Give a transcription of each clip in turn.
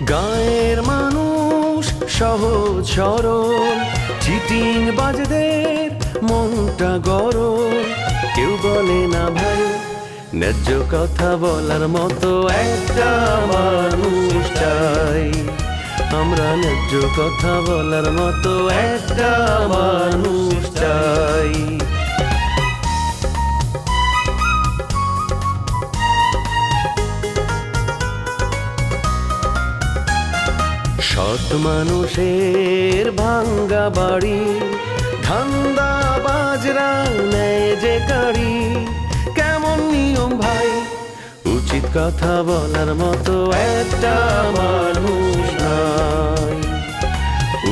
গায়ের মানুষ সহজ সরল, চিটিং বাজদের মনটা গরম। কেউ বলে না ভাই ন্যায্য কথা বলার মতো একটা মানুষ চাই। আমরা ন্যায্য কথা বলার মতো একটা মানুষ চাই। সৎ মানুষের ভাঙ্গা বাড়ি, ধান্দা বাজরা নেয় যে কাড়ি। কেমন নিয়ম ভাই, উচিত কথা বলার মতো একটা মানুষ নাই।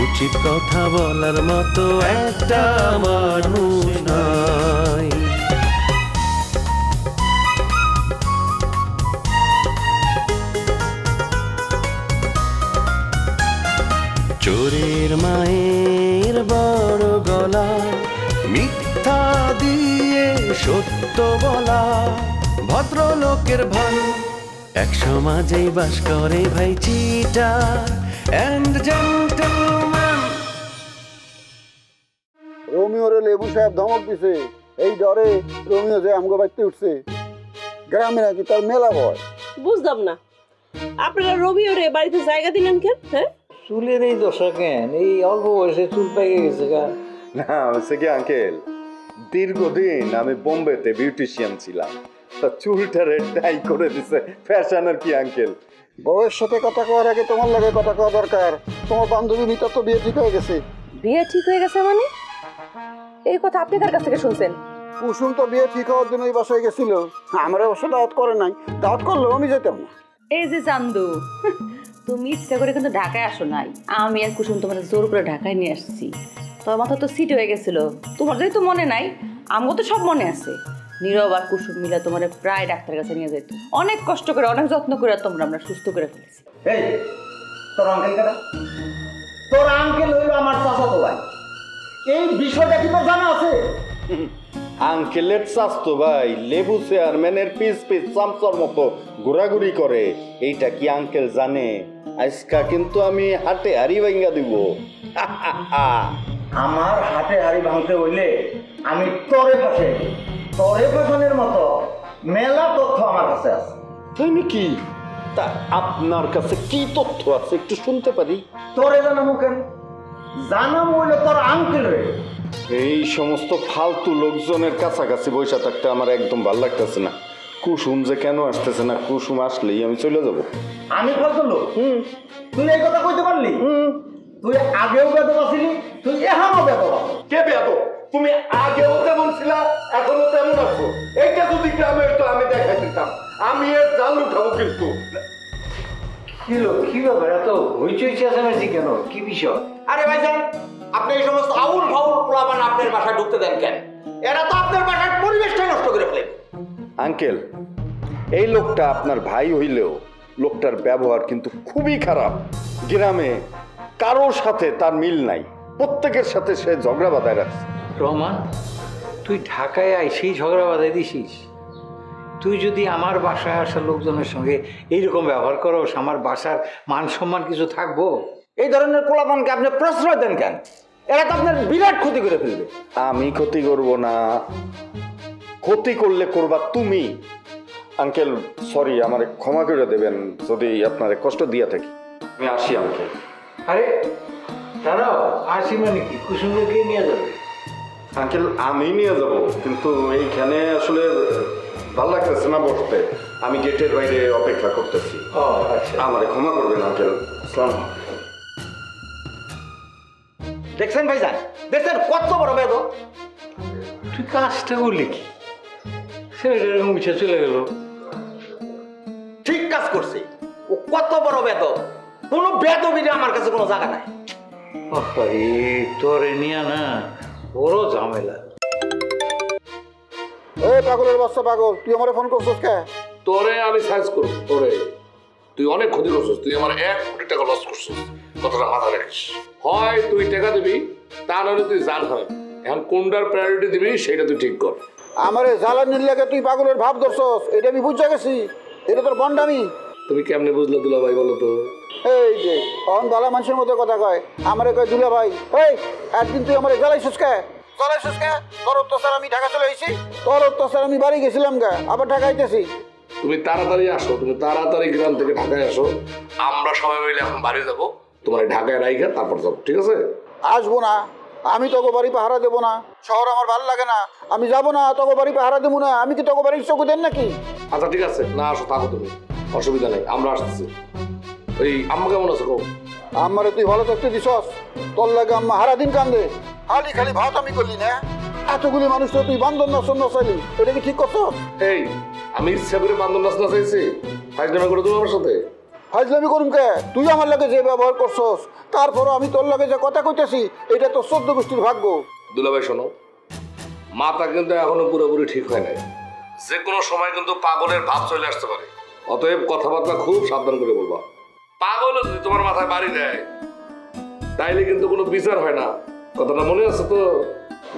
উচিত কথা বলার মতো একটা মানুষ নাই। চোরের মায়ের বড় গলা, মিথ্যা দিয়ে সত্য বলা ভদ্রলোকের ভাই। এক সমাজে বাস করে ভাই চিটার এন্ড জেন্টলম্যান। রোমিওরে লেবু সাহেব ধমক দিছে, এই ডরে রোমিও যে আমগো বাড়িতে উঠছে। গ্রামে নাকি তার মেলা ভয়। বুঝলাম না, আপনারা রোমিওরে বাড়িতে জায়গা দিলেন কেন? হ্যাঁ, চুলের এই দশা কেন? এই অল্প বয়সে চুল পেকে গেছে গা? না হচ্ছে কি আঙ্কেল, দীর্ঘদিন আমি বোম্বেতে বিউটিশিয়ান ছিলাম, তা চুলটারে ডাই করে দিছে ফ্যাশন আর কি আঙ্কেল। বউয়ের সাথে কথা কওয়ার আগে তোমার লাগে কথা কওয়া দরকার। তোমার বান্ধবী মিতা তো বিয়ে ঠিক হয়ে গেছে। বিয়ে ঠিক হয়ে গেছে মানে? এই কথা আপনি কার কাছ থেকে শুনছেন? কুসুম তো বিয়ে ঠিক হওয়ার জন্য এই বাসায় গেছিল, আমার অবশ্য দাওয়াত করে নাই। দাওয়াত করলেও আমি যেতাম না। এই যে চান্দু, তুমি ইচ্ছা করে কিন্তু ঢাকায় আসো নাই, আমি আর কুসুম তোমার জোর করে ঢাকায় নিয়ে আসছি। তোর মাথা তো সিট হয়ে গেছিল, তোমার যেহেতু মনে নাই, আমাকে তো সব মনে আছে। নীরব আর কুসুম মিলা তোমার প্রায় ডাক্তারের কাছে নিয়ে যেত, অনেক কষ্ট করে অনেক যত্ন করে তোমরা আমরা সুস্থ করে ফেলেছি। এই তোর আঙ্কেল কারা? তোর আঙ্কেল হইল আমার চাচাতো ভাই। এই বিষয়টা কি তোর জানা আছে? আঙ্কেলের চাস্তো ভাই লেবু চেয়ারম্যানের পিস পিস চামচার মতো ঘোরাঘুরি করে, এইটা কি আঙ্কেল জানে? আজকা কিন্তু আমি হাটে হাড়ি ভাঙ্গা দিব। আমার হাতে হাড়ি ভাঙতে হইলে আমি তরে ফাঁসানোর মতো মেলা তথ্য আমার কাছে আছে। তাই নাকি? তা আপনার কাছে কি তথ্য আছে একটু শুনতে পারি? তোরে জানাবো কেন? জানাবো হইলে তোর আঙ্কেল রে। এই সমস্ত ফালতু লোকজনের কাছাকাছি বসে থাকতে আমার একদম ভালো লাগতেছে না। কুসুম যে কেন আসতেছে না, কুসুম আসলেই আমি চলে যাব। আমি ফালতু লোক? তুই এই কথা কইতে পারলি? তুই আগেও বেদব আছিলি, তুই এখনো বেদব। কে বেদব? তুমি আগেও তেমন ছিলা, এখনো তেমন আছো। এইটা যদি গ্রামে হইতো আমি দেখাই দিতাম। আমি এর জাল উঠাবো কিন্তু। কি ব্যাপার এত হইচই চেঁচামেচি কেন? কি বিষয়? আরে ভাইজান, আপনি এই সমস্ত আউল ফাউল পোলাপান আপনার বাসায় ঢুকতে দেন কেন? এরা তো আপনার বাসার পরিবেশটা নষ্ট করে ফেলে। আঙ্কেল, এই লোকটা আপনার ভাই হইলেও লোকটার ব্যবহার কিন্তু খুবই খারাপ। গ্রামে কারোর সাথে তার মিল নাই, প্রত্যেকের সাথে সে ঝগড়া বাঁধায় রাখছে। রহমান, তুই ঢাকায় আইসেই ঝগড়া বাঁধাই দিছিস? তুই যদি আমার বাসায় আসা লোকজনের সঙ্গে এইরকম ব্যবহার করোস, আমার বাসার মান সম্মান কিছু থাকবো? এই ধরনের পোলাপানকে আপনি প্রশ্রয় দেন কেন? এরা তো আপনার বিরাট ক্ষতি করে ফেলবে। আমি ক্ষতি করব না, ক্ষতি করলে করবা তুমি। আঙ্কেল সরি, আমারে ক্ষমা করে দেবেন যদি আপনারে কষ্ট দিয়া থাকি। আমি আসি আঙ্কেল। আরে তারাও আসি মানে কি? কুসুমকে নিয়ে যাবে? আঙ্কেল আমি নিয়ে যাব, কিন্তু এইখানে আসলে ভালো লাগতেছে না বসতে। আমি গেটের বাইরে অপেক্ষা করতেছি। ও আচ্ছা, আমারে ক্ষমা করবেন আঙ্কেল। আসসালাম। দেখছেন ভাইজান, দেখছেন কত বড় বেদব? তুই কাজটা করলি কি? ছেলেটার মুছে চলে গেল। ঠিক কাজ করছে। ও কত বড় বেদব! কোনো বেদবিরে আমার কাছে কোনো জায়গা নাই। আরে তোরে নিয়ে না বড় ঝামেলা। ও পাগলের বাচ্চা পাগল, তুই আমারে ফোন করছিস কে? তোরে আমি সাইজ করব। তোরে তুই অনেক ক্ষতি করছিস, তুই আমার 1 কোটি টাকা লস করছিস। কথাটা মাথায় রাখিস। হয় তুই টাকা দিবি, তা নাহলে তুই জান হারাবি। এখন কোনটার প্রায়োরিটি দিবি সেটা তুই ঠিক কর। আমারে জ্বালানির লাগে তুই পাগলের ভাব ধরছস, এটা আমি বুঝা গেছি। এটা তোর বন্ডামি। তুমি কেমনে বুঝলে দুলা ভাই বলো তো? এই যে অন বালা মানুষের মতো কথা কয় আমারে কয় দুলা ভাই এই একদিন তুই আমার জ্বালাইছিস কে তোর অত্যাচার আমি ঢাকা চলে এসেছি তোর অত্যাচার আমি বাড়ি গেছিলাম গা আবার ঢাকা আইতেছি তুমি তাড়াতাড়ি আসো, তুমি তাড়াতাড়ি গ্রাম থেকে ঢাকায় আসো, আমরা সবাই মিলে এখন বাড়ি যাবো, তোমার ঢাকায় রাইখা তারপর যাবো, ঠিক আছে? আসবো না, আমি তোকে বাড়ি পাহারা দেবো না, শহর আমার ভালো লাগে না, আমি যাবো না, তোকে বাড়ি পাহারা দেবো না, আমি কি তোকে বাড়ির চোখ দেন নাকি? আচ্ছা ঠিক আছে, না আসো, থাকো তুমি, অসুবিধা নেই, আমরা আসতেছি। এই আম্মা কেমন আছো? আমারে তুই ভালো থাকতে দিছস, তোর লাগে আম্মা হারা দিন কান্দে, খালি ভাত আমি করলি না, এতগুলি মানুষ তো তুই বান্ধব নাচ চাইলি, এটা কি ঠিক করছো? এই আমি ইচ্ছা করে বান্ধব নাচ নাচাইছি, ফাইজলামি করে তুমি আমার সাথে? ফাইজলামি করুম কে? তুই আমার লাগে যে ব্যবহার করছস, তারপরও আমি তোর লাগে যে কথা কইতেছি, এটা তোর 14 গোষ্ঠীর ভাগ্য। দুলাভাই শোনো, মাথা কিন্তু এখনো পুরোপুরি ঠিক হয় নাই, যে কোনো সময় কিন্তু পাগলের ভাব চলে আসতে পারে, অতএব কথাবার্তা খুব সাবধান করে বলবা। পাগল যদি তোমার মাথায় বাড়ি দেয় তাইলে কিন্তু কোনো বিচার হয় না, কথাটা মনে আছে তো?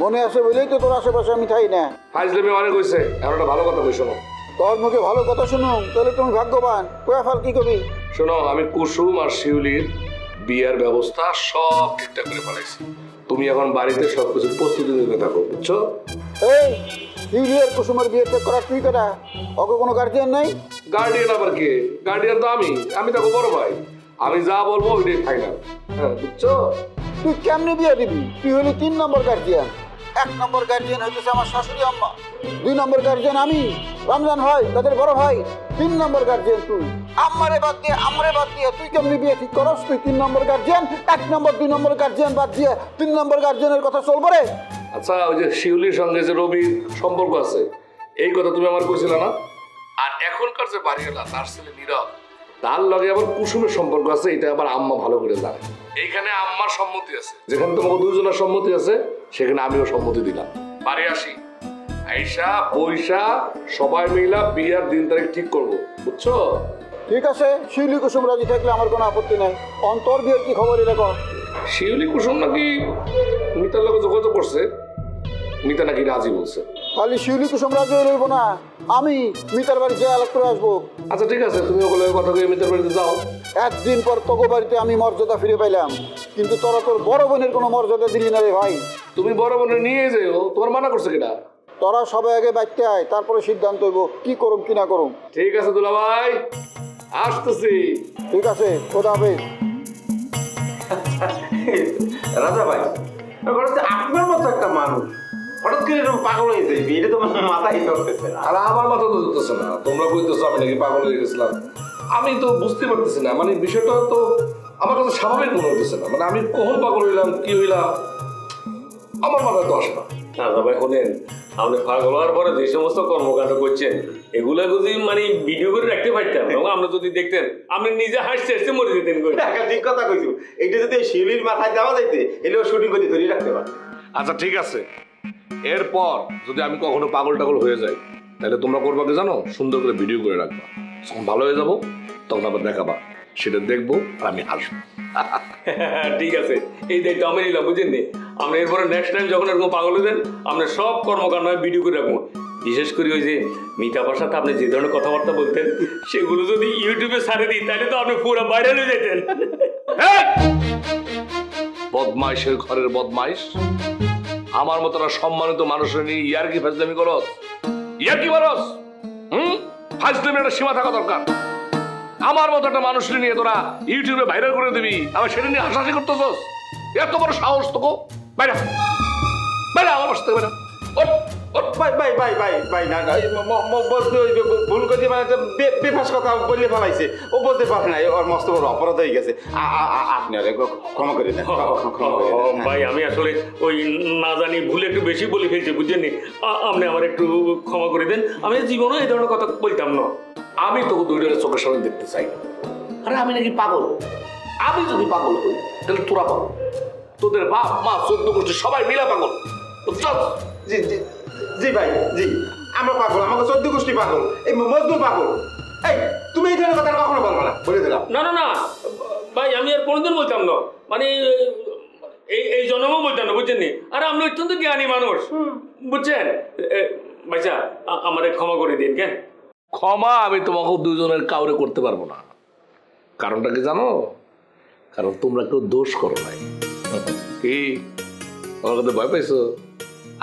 মনে আছে বলেই তো তোর আশেপাশে আমি থাই না। ফাইজলামি অনেক হয়েছে, এখন একটা ভালো কথা কই শোনো। তোর মুখে ভালো কথা শুনুম তাহলে তুমি ভাগ্যবান, কয়া ফাল কি কবি? শোনো, আমি কুসুম আর শিউলির বিয়ের ব্যবস্থা সব ঠিকঠাক করে ফেলাইছি, তুমি এখন বাড়িতে সবকিছু প্রস্তুতি নিতে থাকো, বুঝছো? এই শিউলিয়ার কুসুমের বিয়ে ঠিক করার তুই কেটা? ওকে কোনো গার্জিয়ান নাই? গার্ডিয়ান আবার কে? গার্ডিয়ান তো আমি দেখো বড় ভাই, আমি যা বলবো ওইটাই ফাইনাল, হ্যাঁ বুঝছো? তুই কেমনি বিয়ে দিবি? তুই হলি 3 নম্বর গার্জিয়ান। 1 নম্বর গার্জিয়ান হইতেছে আমার শাশুড়ি আম্মা, 2 নম্বর গার্জিয়ান আমি, রমজান ভাই তাদের বড় ভাই, 3 নম্বর গার্জিয়ান তুই। আমারে বাদ দিয়ে তুই কেমনি বিয়ে ঠিক করস? তুই 3 নম্বর গার্জিয়ান, 1 নম্বর 2 নম্বর গার্জিয়ান বাদ দিয়ে 3 নম্বর গার্জিয়ানের কথা চলবো রে? আচ্ছা, ওই যে শিউলির সঙ্গে যে রবির সম্পর্ক আছে এই কথা তুমি আমার কইছিলে না? আর এখনকার যে বাড়িওয়ালা তার ছেলে নীরব, তার লগে আবার কুসুমের সম্পর্ক আছে, এটা আবার আম্মা ভালো করে জানে। এইখানে আম্মার সম্মতি আছে, যেখানে তোমাকে 2 জনের সম্মতি আছে সেখানে আমিও সম্মতি দিলাম। বাড়ি আসি, আইসা পয়সা সবাই মিলা বিয়ার দিন তারিখ ঠিক করবো, বুঝছো? ঠিক আছে, শিউলি কুসুম রাজি থাকলে আমার কোনো আপত্তি নাই। অন্তর বিয়ের কি খবর এটা কর। শিউলি কুসুম নাকি মিতার লগে যোগাযোগ করছে, মিতা নাকি রাজি বলছে। খালি শিউলি কুসুম রাজি হইব না, আমি মিতার বাড়ি যে আলাপ করে আসবো। আচ্ছা ঠিক আছে, তুমি ওগুলো কথা কয়ে মিতার বাড়িতে যাও। একদিন পর তোকে বাড়িতে আমি মর্যাদা ফিরে পাইলাম, কিন্তু তোরা তোর বড় বোনের কোনো মর্যাদা দিলি না রে ভাই। তুমি বড় বোনের নিয়ে যাও, তোমার মানা করছে কিনা? তোরা সবাই আগে বাইতে আয়, তারপরে সিদ্ধান্ত হইব কি করুম কি না করুম। ঠিক আছে দুলাভাই, আসতেছি। ঠিক আছে, খোদা হাফেজ। রাজা ভাই, আপনার মতো একটা মানুষ হঠাৎ করে এরকম পাগল হয়ে যাবে, এটা তো মাথায় ধরতেছে না। আর আমার মাথা তো ধরতেছে না, তোমরা কইতেছো আমি নাকি পাগল হয়ে গেছিলাম, আমি তো বুঝতে পারতেছি না, মানে বিষয়টা তো আমার কাছে স্বাভাবিক মনে হইতেছে না, মানে আমি কখন পাগল হইলাম কি হইলাম আমার মাথায় তো আসে না। রাজা ভাই শোনেন, আপনি পাগল হওয়ার পরে যে সমস্ত কর্মকাণ্ড করছেন এগুলা যদি মানে ভিডিও করে রাখতে পারতাম এবং আপনি যদি দেখতেন আপনি নিজে হাসতে হাসতে মরে যেতেন। ঠিক কথা কইছো, এইটা যদি শিউলির মাথায় দেওয়া যাইতে এলেও শুটিং করে ধরে রাখতে পারত। আচ্ছা ঠিক আছে, এরপর যদি আমি কখনো পাগল টাগল হয়ে যাই তাহলে তোমরা করবা কি জানো, সুন্দর করে ভিডিও করে রাখবা, যখন ভালো হয়ে যাবো তখন আবার দেখাবা, সেটা দেখবো আর আমি হাসবো। ঠিক আছে, এই দায়িত্ব আমি নিলাম, বুঝেন নি? আপনি এরপরে নেক্সট টাইম যখন এরকম পাগল হয়ে দেন আপনার সব কর্মকাণ্ড ভিডিও করে রাখবো, বিশেষ করে ওই যে মিতাপার সাথে আপনি যে ধরনের কথাবার্তা বলতেন সেগুলো যদি ইউটিউবে ছাড়ে দিই তাহলে তো আপনি পুরো ভাইরাল হয়ে যেতেন। বদমাইশের ঘরের বদমাইশ, আমার মতো সম্মানিত মানুষের নিয়ে ইয়ার্কি ফাজলামি করস, ইয়ার্কি মারস? ফাজলামি একটা সীমা থাকা দরকার। আমার মতো একটা মানুষ নিয়ে তোরা ইউটিউবে ভাইরাল করে দিবি, আবার সেটা নিয়ে হাসাহাসি করতেছস? এত বড় সাহস তোকে? বাইরা বাইরা আমার বাসা থেকে বাইরা। ভাই না ভুল করে মানে বেফাস কথা বলে ফেলাইছে, ও বলতে পারে না, ওর মস্ত বড় অপরাধ হয়ে গেছে, আপনি ক্ষমা করে দেন। ভাই আমি আসলে ওই না জানি ভুলে একটু বেশি বলে ফেলছি, বুঝছেন, আপনি আমার একটু ক্ষমা করে দেন, আমি জীবনে এই ধরনের কথা বলতাম না। আমি তোকে 2 জনের চোখের সামনে দেখতে চাই। আরে আমি নাকি পাগল? আমি যদি পাগল হই তাহলে তোরা পাগল, তোদের বাপ মা 14 গোষ্ঠী সবাই মিলা পাগল। জি জি জি ভাই, জি আমরা পাগল, আমাকে 14 গোষ্ঠী পাগল, এই মজদুর পাগল। এই তুমি এই ধরনের কথা কখনো বলবো না, বলে দিলাম। না না না ভাই, আমি আর কোনোদিন বলতাম না, মানে এই জন্মও বলতাম না, বুঝছেন নি? আর আপনি অত্যন্ত জ্ঞানী মানুষ, বুঝছেন ভাইসা, আমারে ক্ষমা করে দিন। কেন ক্ষমা আমি তোমাকে 2 জনের কাউরে করতে পারবো না, কারণটা কি জানো? কারণ তোমরা কেউ দোষ করো নাই। কি আমার কথা ভয় পাইছো?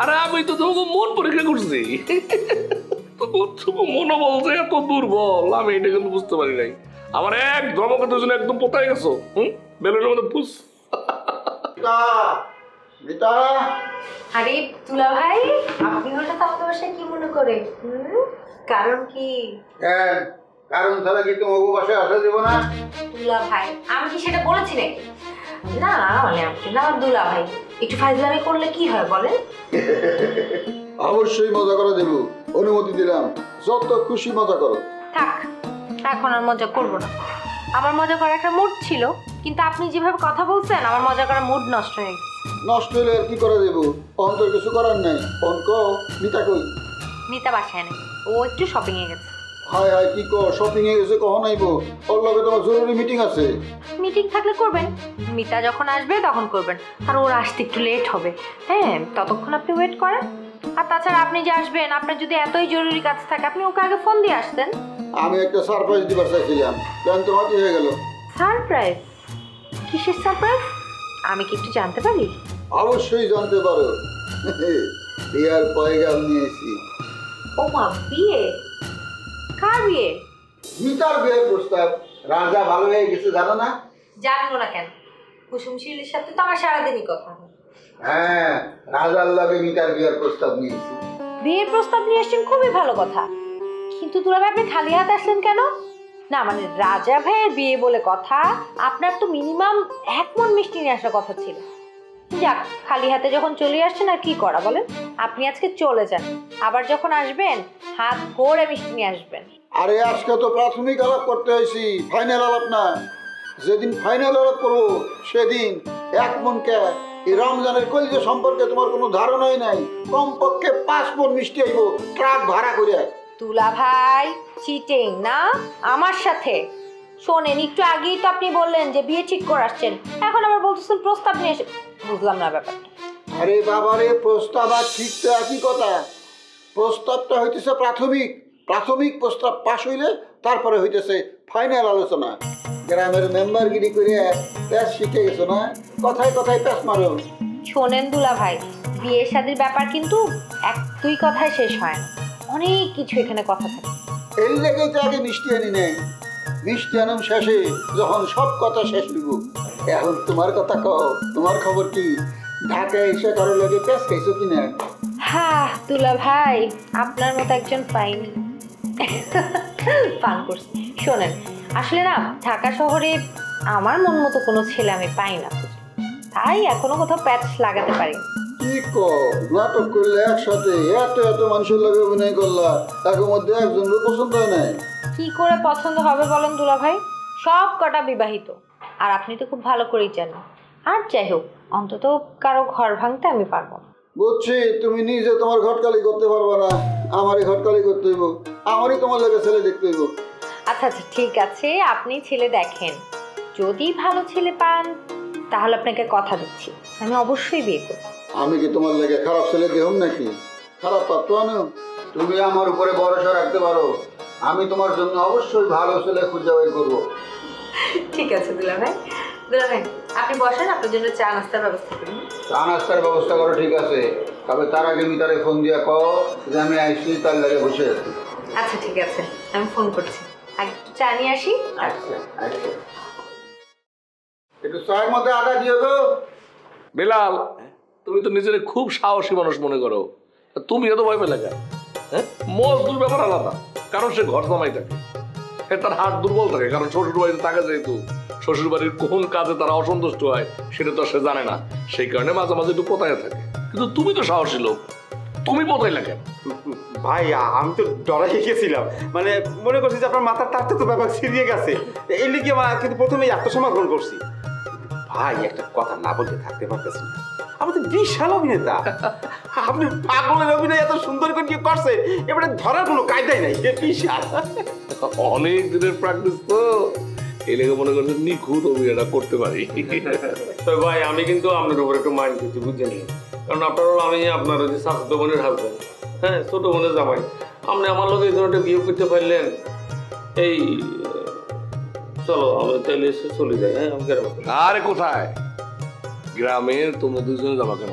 আরে আমি তো তোমাকে মন পরীক্ষা করছি। মনে বলছে এত দুর্বল, আমি এটা কিন্তু বুঝতে পারি নাই। আমার এক ধর্মকে দুজনে একদম পোতাই গেছো। বেলুনের মধ্যে পুষ। আরে দুলা ভাই, আপনি হঠাৎ আমাদের বাসায় কি মনে করে? কারণ কি? কারণ ছাড়া কি তোমার বাসায় আসা দেবো না? দুলা ভাই, আমি কি সেটা বলেছি নাকি? না না, মানে আপনি না দুলা ভাই, একটু ফাইজলামি করলে কি হয় বলেন? অবশ্যই মজা করে দেবো, অনুমতি দিলাম, যত খুশি মজা করো। থাক, এখন আর মজা করবো না। আমার মজা করার একটা মুড ছিল, কিন্তু আপনি যেভাবে কথা বলছেন আমার মজা করার মুড নষ্ট হয়ে গেছে। নষ্ট হলে আর কি করে দেবো? অন্তর কিছু করার নাই। অঙ্ক মিতা কই? মিতা বাসায় নেই, ও একটু শপিং এ গেছে। হায় হায়, কি কর? শপিং এ গেছে, কখন আইবো? ওর লগে তোমার জরুরি মিটিং আছে। মিটিং থাকলে করবেন, মিতা যখন আসবে তখন করবেন। আর ওর আসতে একটু লেট হবে, হ্যাঁ, ততক্ষণ আপনি ওয়েট করেন। আর তাছাড়া আপনি যে আসবেন, আপনার যদি এতই জরুরি কাজ থাকে আপনি ওকে আগে ফোন দিয়ে আসতেন। আমি একটা সারপ্রাইজ দিবার চাইছিলাম, প্ল্যান তো মাটি হয়ে গেল। সারপ্রাইজ? কিসের সারপ্রাইজ? আমি কি একটু জানতে পারি? অবশ্যই জানতে পারো। বিয়ার পয়গাম নিয়েছি। ও মা, বিয়ে? কার বিয়ে? মিতার বিয়ের প্রস্তাব। রাজা ভালো হয়ে গেছে, জানো না? জানবো না কেন? কুসুম শিলির সাথে তো আমার সারাদিনই কথা হয়। হ্যাঁ, রাজার লগে মিতার বিয়ের প্রস্তাব নিয়েছি। বিয়ের প্রস্তাব নিয়ে এসেছেন, খুবই ভালো কথা। কিন্তু দুলা ভাই, আপনি খালি হাতে আসলেন কেন? না মানে রাজা ভাইয়ের বিয়ে বলে কথা, আপনার তো মিনিমাম 1 মণ মিষ্টি নিয়ে আসার কথা ছিল। যাক, খালি হাতে যখন চলে আসছেন আর কি করা বলেন? আপনি আজকে চলে যান, আবার যখন আসবেন হাত ভরে মিষ্টি নিয়ে আসবেন। আরে আজকে তো প্রাথমিক আলাপ করতে হয়েছি, ফাইনাল আলাপ না। যেদিন ফাইনাল আলাপ করবো সেদিন 1 মণকে এই রমজানের কলিজা সম্পর্কে তোমার কোনো ধারণাই নাই। কমপক্ষে 5 মণ মিষ্টি আইব ট্রাক ভাড়া করে। দুলা ভাই চিটিং না আমার সাথে? শোনেন, একটু আগেই তো আপনি বললেন যে বিয়ে ঠিক করে আসছেন, এখন আবার বলতেছেন প্রস্তাব নিয়ে এসে। বুঝলাম না ব্যাপারটা। আরে বাবারে, প্রস্তাব আর ঠিক তো একই কথা। প্রস্তাবটা হইতেছে প্রাথমিক, প্রাথমিক প্রস্তাব পাশ হইলে তারপরে হইতেছে ফাইনাল আলোচনা। গ্রামের মেম্বারগিরি করে প্যাস শিখে গেছো না, কথায় কথায় প্যাস মারো। শোনেন দুলা ভাই, বিয়ে শাদীর ব্যাপার কিন্তু 1-2 কথায় শেষ হয় না, অনেক কিছু এখানে কথা থাকে। এই লেগেই তো আগে মিষ্টি আনি নেই, মিষ্টি আনুম শেষে যখন সব কথা শেষ হইব। এখন তোমার কথা কও, তোমার খবর কি? ঢাকায় এসে কারো লগে প্যাস খাইছো কিনা? হ্যাঁ দুলা ভাই, আপনার মতো একজন পাইনি, পান করছি। শোনেন, আসলে না ঢাকা শহরে আমার মন মতো কোনো ছেলে আমি পাই না, তাই এখনো কোথাও প্যাচ লাগাতে পারি। কি কও? নাটক করলে একসাথে এত এত মানুষের লগে অভিনয় করলা, তার মধ্যে একজনের পছন্দ হয় নাই? কি করে পছন্দ হবে বলেন দুলা ভাই? সব কটা বিবাহিত, আর আপনি তো খুব ভালো করেই জানেন। আর যাই হোক, অন্তত কারো ঘর ভাঙতে আমি পারবো না। বুঝছি, তুমি নিজে তোমার ঘটকালি করতে পারবে না, আমারই ঘটকালি করতে হইব, আমারই তোমার লগে ছেলে দেখতে হইব। আচ্ছা আচ্ছা ঠিক আছে, আপনি ছেলে দেখেন, যদি ভালো ছেলে পান তাহলে আপনাকে কথা দিচ্ছি আমি অবশ্যই বিয়ে করব। আমি কি তোমার লাগে খারাপ ছেলে দেহম নাকি? খারাপ পাত্র আনো? তুমি আমার উপরে ভরসা রাখতে পারো, আমি তোমার জন্য অবশ্যই ভালো ছেলে খুঁজে বের করবো। ঠিক আছে দুলা ভাই। দুলা ভাই আপনি বসেন, আপনার জন্য চা নাস্তার ব্যবস্থা করি। চা নাস্তার ব্যবস্থা করো, ঠিক আছে, তবে তার আগে মিতারে ফোন দিয়া কও যে আমি আইসি, তার লাগে বসে আছি। আচ্ছা ঠিক আছে, আমি ফোন করছি, আগে একটু চা নিয়ে আসি। আচ্ছা আচ্ছা, একটু চায়ের মধ্যে আদা দিও গো। বেলাল, তুমি তো নিজের খুব সাহসী মানুষ মনে করো, তুমি এত ভয় পেলে কেন? হ্যাঁ, মজদুর ব্যাপার আলাদা, কারণ সে ঘর জামাই থাকে, তার হাত দুর্বল থাকে, কারণ শ্বশুর বাড়িতে থাকে, যেহেতু শ্বশুর বাড়ির কোন কাজে তারা অসন্তুষ্ট হয় সেটা তো সে জানে না, সেই কারণে মাঝে মাঝে একটু পোতায় থাকে। কিন্তু তুমি তো সাহসী লোক, তুমি পোতাইলে কেন? ভাই আমি তো ডরাই গেছিলাম, মানে মনে করছি যে আপনার মাথার তারটা তো ব্যাপার ছিঁড়িয়ে গেছে, এই লিখে কিন্তু প্রথমেই আত্মসমর্পণ করছি। ভাই একটা কথা না বলতে থাকতে পারতেছি না, আপনি তো বিশাল অভিনেতা, আপনি পাগলের অভিনয় এত সুন্দর করে কি করছে, এবারে ধরার কোনো কায়দাই নাই, বিশাল। অনেক দিনের প্র্যাকটিস তো, এই লেগে মনে করছে নিখুঁত অভিনয়টা করতে পারি। তবে ভাই আমি কিন্তু আপনার উপর একটু মাইন্ড করছি, বুঝছেন, কারণ আপনার হলো আমি আপনার ওই যে শাশুড়ি বোনের হাজবেন্ড, হ্যাঁ, ছোট বোনের জামাই, আপনি আমার লোক এই ধরনের বিয়ে করতে পারলেন, এই চলো আমরা তাহলে এসে চলে যাই। হ্যাঁ আমি গ্রামে চলে যাই। আরে কোথায়? গ্রামের তোমরা দুজনে যাবা কেন?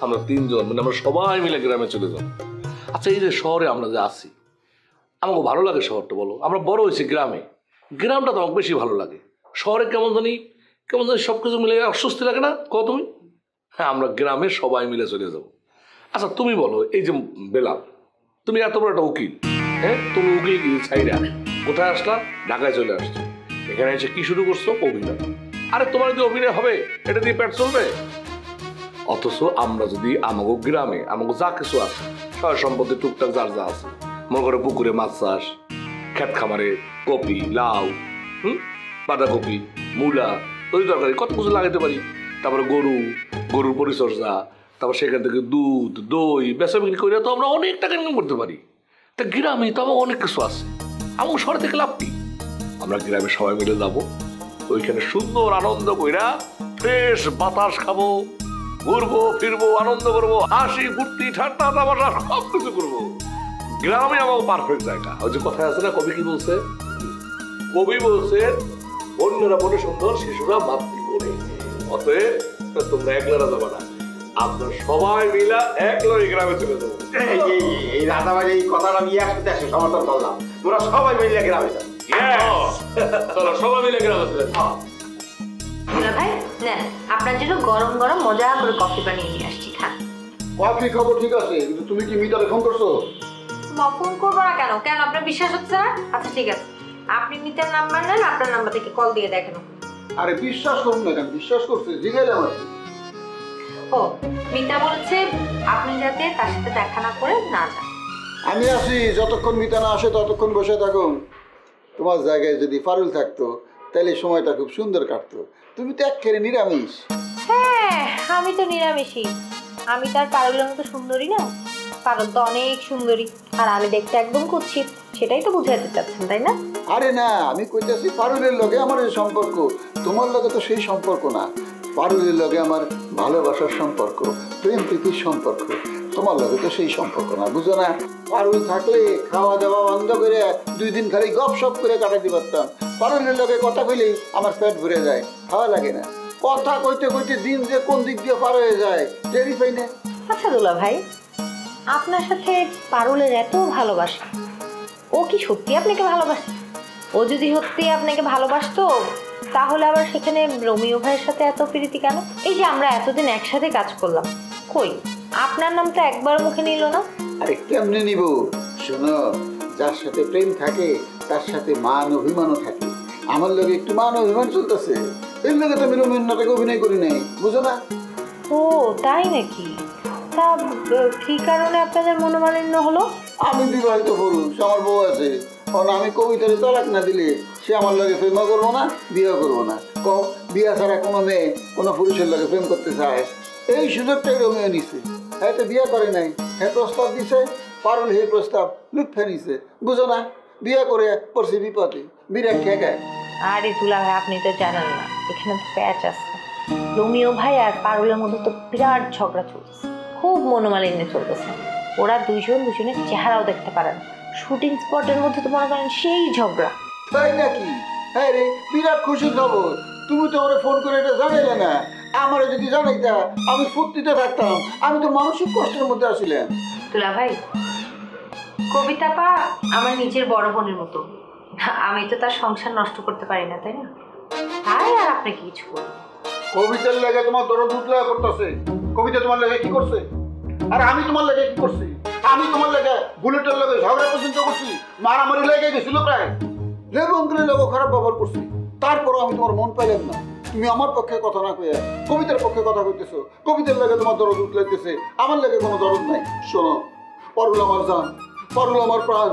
আমরা তিনজন, মানে আমরা সবাই মিলে গ্রামে চলে যাবো। আচ্ছা এই যে শহরে আমরা যে আছি, আমাকে ভালো লাগে শহরটা, বলো? আমরা বড় হয়েছি গ্রামে, গ্রামটা তো আমাকে বেশি ভালো লাগে। শহরে কেমন জানি সব কিছু মিলে অস্বস্তি লাগে না, কও তুমি? হ্যাঁ আমরা গ্রামে সবাই মিলে চলে যাবো। আচ্ছা তুমি বলো, এই যে বেলাল, তুমি এত বড় একটা উকিল, হ্যাঁ তুমি উকিল কি ছাইরা কোথায় আসলা? ঢাকায় চলে আসছো। এখানে এসে কি শুরু করছো? অভিনয়। আরে তোমার যদি অভিনয় হবে, এটা দিয়ে পেট চলবে? অথচ আমরা যদি আমাকে গ্রামে আমাকে যা কিছু আছে, সয় সম্পত্তি টুকটাক যার যা আছে, মনে করো পুকুরে মাছ চাষ, ক্ষেত খামারে কপি, লাউ, বাঁধাকপি, মূলা, তরি তরকারি কত কিছু লাগাতে পারি। তারপরে গরুর পরিচর্যা, তারপর সেখান থেকে দুধ, দই বেচা বিক্রি করে তো আমরা অনেক টাকা ইনকাম করতে পারি। তা গ্রামে তো আমার অনেক কিছু আছে, আমাকে শহর থেকে লাভ কি? আমরা গ্রামে সবাই মিলে যাবো, ওইখানে সুন্দর আনন্দ কইরা ফ্রেশ বাতাস খাবো, ঘুরবো ফিরবো, আনন্দ করবো, হাসি ফুর্তি ঠান্ডা তামাশা সব কিছু করবো। গ্রামে আমার পারফেক্ট জায়গা। ওই যে কথায় আছে না, কবি কি বলছে? কবি বলছে অন্যরা বলে সুন্দর, শিশুরা মাতৃ করে। অতএব তোমরা একলারা যাবা না, আমরা সবাই মিলা একলাই গ্রামে চলে যাবো। এই রাধাবাড়ি এই কথাটা আমি একসাথে আসে সমর্থন করলাম। তোরা সবাই মিলে গ্রামে যাবে। চলো সবাই মিলে গ্রামে চলে যাবো। দুলা ভাই নেন, আপনার জন্য গরম গরম মজা করে কফি বানিয়ে নিয়ে আসছি, খান। কফি খাবো ঠিক আছে, কিন্তু তুমি কি মিতারে ফোন করছো? ফোন করবো না কেন? কেন আপনার বিশ্বাস হচ্ছে না? আচ্ছা ঠিক আছে, আপনি মিতার নাম্বার নেন, আপনার নাম্বার থেকে কল দিয়ে দেখেন। আরে বিশ্বাস করুন না কেন? বিশ্বাস করছে, জিগাইলাম আর কি। ও মিতা বলেছে আপনি যাতে তার সাথে দেখা না করে না যান। আমি আছি, যতক্ষণ মিতা না আসে ততক্ষণ বসে থাকুন। তোমার জায়গায় যদি পারুল থাকতো তাহলে সময়টা খুব সুন্দর কাটতো। তুমি তো একেবারে নিরামিষ। হ্যাঁ আমি তো নিরামিষই, আমি তার পারুলের মতো সুন্দরী না। পারুল তো অনেক সুন্দরী, আর আমি দেখতে একদম কুৎসিত, সেটাই তো বুঝাতে চাচ্ছেন তাই না? আরে না, আমি কইতাছি পারুলের লগে আমার এই সম্পর্ক, তোমার লগে তো সেই সম্পর্ক না। পারুলের লগে আমার ভালোবাসার সম্পর্ক, প্রেম প্রীতির সম্পর্ক। তোমার লগে তো সেই সম্পর্ক না, বুঝো না? পারুল থাকলে খাওয়া দাওয়া বন্ধ করে 2 দিন খালি গপ সপ করে কাটাতে পারতাম। পারুলের লগে কথা কইলেই আমার পেট ভরে যায়, খাওয়া লাগে না। কথা কইতে কইতে দিন যে কোন দিক দিয়ে পার হয়ে যায় টেরি পাই না। আচ্ছা দুলা ভাই, আপনার সাথে পারুলের এত ভালোবাসা, ও কি সত্যি আপনাকে ভালোবাসে? ও যদি সত্যি আপনাকে ভালোবাসতো তাহলে আবার সেখানে রোমিও ভাইয়ের সাথে এত প্রীতি কেন? এই যে আমরা এতদিন একসাথে কাজ করলাম, কই আপনার নাম তো একবার মুখে নিল না। আরে কেমনে নিব? শোনো, যার সাথে প্রেম থাকে তার সাথে মান অভিমানও থাকে। আমার লগে একটু মান অভিমান চলতেছে, এর লগে তো আমি রোমিও নাটকে অভিনয় করি নাই, বুঝো না? ও তাই নাকি? তা কি কারণে আপনাদের মনোমালিন্য হলো? আমি বিবাহিত পুরুষ, আমার বউ আছে। কারণ আমি কবিতারে তালাক না দিলে সে আমার লগে প্রেম করবো না, বিয়ে করবো না। বিয়া ছাড়া কোনো মেয়ে কোনো পুরুষের লগে প্রেম করতে চায়? এই সুযোগটাই রোমিও নিছে। হ্যাঁ তো বিয়ে করে নাই, হ্যাঁ প্রস্তাব দিছে, পারুল সেই প্রস্তাব লুৎফে নিছে, বুঝো না? বিয়ে করে পড়ছে বিপদে, বিরাট ঠেকায়। আরে দুলা ভাই আপনি তো জানেন না, এখানে তো প্যাচ আছে। রোমিও ভাই আর পারুলের মধ্যে তো বিরাট ঝগড়া চলতেছে, খুব মনোমালিন্য চলতেছে। ওরা দুজনের চেহারাও দেখতে পারে না। শুটিং স্পটের মধ্যে তো মনে করেন সেই ঝগড়া। তাই নাকি? হ্যাঁ রে, বিরাট খুশির খবর। তুমি তো আমার ফোন করে এটা জানাইলে না। আমার যদি জানাইতা আমি ফুর্তিতে থাকতাম। আমি তো মানসিক কষ্টের মধ্যে আসিলাম। দুলা ভাই, কবিতা পা আমার নিজের বড় বোনের মতো, আমি তো তার সংসার নষ্ট করতে পারি না, তাই না? তাই আর আপনি কিছু বলুন। কবিতার লাগে তোমার দরদ উতলা করতেছে। কবিতা তোমার লাগে কি করছে? আর আমি তোমার লাগে কি করছি? আমি তোমার লাগে বুলেটের লগে ঝগড়া পর্যন্ত করছি, মারামারি লেগে গেছিল প্রায়। লেবু অঙ্কের লোক খারাপ ব্যবহার করছি, তারপরও আমি তোমার মন পাইলাম না। তুমি আমার পক্ষে কথা না কইয়া কবিতার পক্ষে কথা কইতেছো। কবিতার লাগে তোমার দরদ উতলাইতেছে, আমার লাগে কোনো দরদ নাই। শোনো, পারুল আমার জান, পারুল আমার প্রাণ।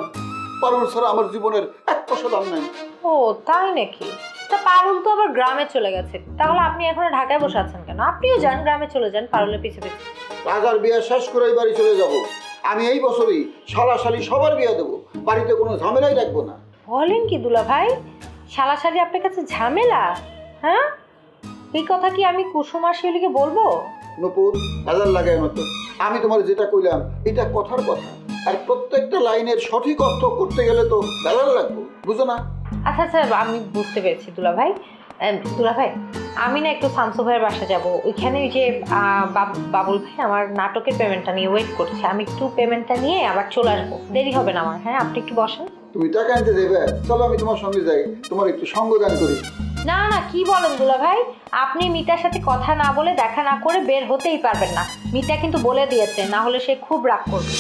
পারুল ছাড়া আমার জীবনের 1 পয়সা দাম নাই। ও তাই নাকি? তা পারুল তো আবার গ্রামে চলে গেছে, তাহলে আপনি এখনো ঢাকায় বসে আছেন কেন? আপনিও যান, গ্রামে চলে যান পারুলের পিছে পিছে। রাজার বিয়ে শেষ করে এই বাড়ি চলে যাব। আমি এই বছরই শালাশালি সবার বিয়ে দেবো, বাড়িতে কোনো ঝামেলাই রাখবো না। বলেন কি দুলা ভাই, শালাশালি আপনার কাছে ঝামেলা? হ্যাঁ, এই কথা কি আমি কুসুম আর শিউলিকে বলবো? নপুর হাজার লাগায় মতো, আমি তোমার যেটা কইলাম এটা কথার কথা, আর প্রত্যেকটা লাইনের সঠিক অর্থ করতে গেলে তো বেলার লাগবে, বুঝো না? আচ্ছা আচ্ছা, আমি বুঝতে পেরেছি দুলা ভাই। আমি না একটু শামসু ভাইয়ের বাসা যাব, ওইখানে ওই যে বাবুল ভাই আমার নাটকের পেমেন্টটা নিয়ে ওয়েট করছে, আমি একটু পেমেন্টটা নিয়ে আবার চলে আসবো, দেরি হবে না আমার। হ্যাঁ, আপনি একটু বসেন। তুমি টাকা আনতে দেবে? চলো আমি তোমার সঙ্গে যাই, তোমার একটু সঙ্গ দান করি। না না, কি বলেন দুলা ভাই, আপনি মিতার সাথে কথা না বলে দেখা না করে বের হতেই পারবেন না। মিতা কিন্তু বলে দিয়েছে, না হলে সে খুব রাগ করবে।